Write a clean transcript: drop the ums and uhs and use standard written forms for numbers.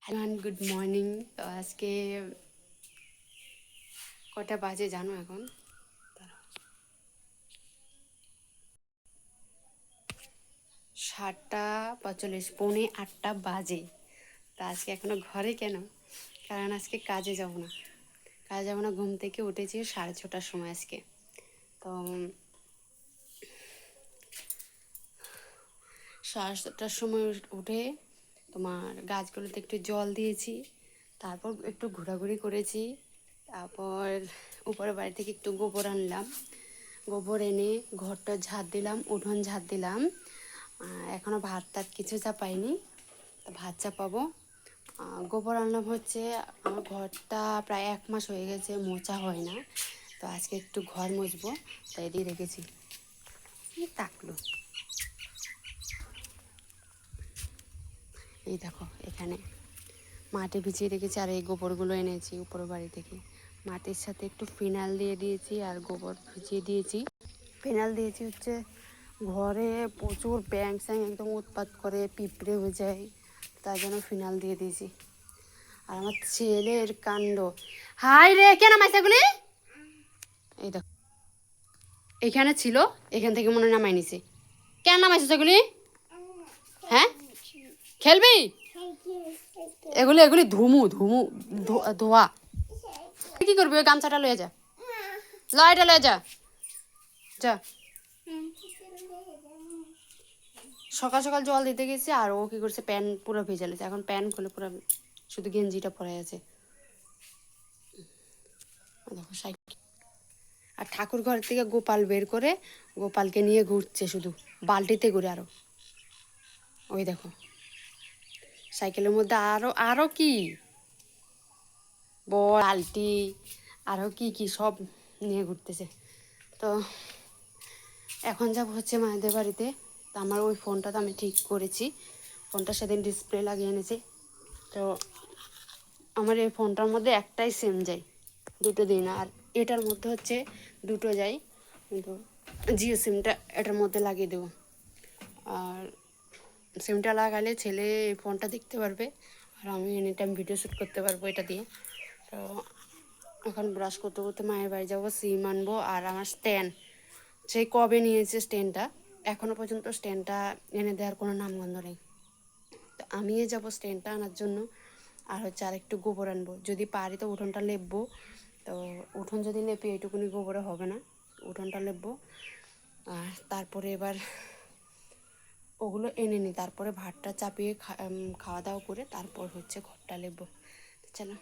Hello and good morning. তো আজকে কটা বাজে জানো? এখন 7:45, 7:45 বাজে। তা আজকে এখনো ঘরে কেন? কারণ আজকে কাজে যাব না। ঘুম থেকে উঠেছি 6:30টার সময় আজকে। তো 7:30টার সময় উঠে তোমার গাছগুলোতে একটু জল দিয়েছি, তারপর একটু ঘোরাঘুরি করেছি, তারপর উপরের বাড়ি থেকে একটু গোবর আনলাম। গোবর এনে ঘরটা ঝাড় দিলাম, উঠোন ঝাড় দিলাম। এখনও ভাত টাত কিছু চাপাইনি, তো ভাত চাপাবো। গোবর আনলাম হচ্ছে, আমার ঘরটা প্রায় 1 মাস হয়ে গেছে মোছা হয় না, তো আজকে একটু ঘর মুছবো, তাই দিয়ে রেখেছি। তাকলো এই দেখো, এখানে মাটি ভিজিয়ে রেখেছি, আর এই গোবরগুলো এনেছি উপর বাড়ি থেকে। মাটির সাথে একটু ফিনাইল দিয়ে দিয়েছি আর গোবর ভিজিয়ে দিয়েছি। ফিনাইল দিয়েছি হচ্ছে ঘরে প্রচুর ব্যাং স্যাং একদম উৎপাত করে, পিঁপড়ে হয়ে যায়, তার জন্য ফিনাইল দিয়ে দিয়েছি। আর আমার ছেলের কাণ্ড, হাই রে কেন মাইসাগুলি, এই দেখো এখানে ছিল, এখান থেকে মনে নামাই নিছে। কেন নামাইছে সেগুলি? হ্যাঁ, খেলবি? এগুলি এগুলি ধুমু ধুমু ধোয়া। কি করবি? ওই গামছাটা লয়ে যা, লয়টা লয়ে যা, যা। সকাল সকাল জল দিতে গেছি, আর ও কি করছে, প্যান্ট পুরো ভেজে লেছে। এখন প্যান্ট খুলে পুরো শুধু গেঞ্জিটা পরে আছে। দেখো সাইকেল। আর ঠাকুর ঘর থেকে গোপাল বের করে গোপালকে নিয়ে ঘুরছে শুধু বালতিতে ঘুরে। আরো ওই দেখো সাইকেলের মধ্যে আরো আরো কি বালতি, আরো কি কি সব নিয়ে ঘুরতেছে। তো এখন যাব হচ্ছে মায়েদের বাড়িতে। তো আমার ওই ফোনটা তো আমি ঠিক করেছি, ফোনটা সেদিন ডিসপ্লে লাগিয়ে এনেছি। তো আমার এই ফোনটার মধ্যে একটাই সিম যায়, দুটো দিন। আর এটার মধ্যে হচ্ছে দুটো যায়, কিন্তু জিও সিমটা এটার মধ্যে লাগিয়ে দেবো। আর সিমটা লাগালে ছেলে এই ফোনটা দেখতে পারবে, আর আমি এনি টাইম ভিডিও শ্যুট করতে পারবো এটা দিয়ে। তো এখন ব্রাশ করতে করতে মায়ের বাড়ি যাবো, সিম আনবো। আর আমার স্ট্যান্ড, সেই কবে নিয়েছে স্ট্যান্ডটা, এখনও পর্যন্ত স্ট্যান্ডটা এনে দেওয়ার কোনো নামগন্ধ নেই। তো আমিও যাবো স্ট্যান্ডটা আনার জন্য। আর হচ্ছে আর একটু গোবর আনবো, যদি পারি তো উঠোনটা লেপবো। তো উঠোন যদি লেপি এইটুকুনি গোবরে হবে না, উঠোনটা লেপবো। আর তারপরে এবার ওগুলো এনে নিই, তারপরে ভাতটা চাপিয়ে খাওয়া দাওয়া করে তারপর হচ্ছে ঘরটা লেপবো। চলো।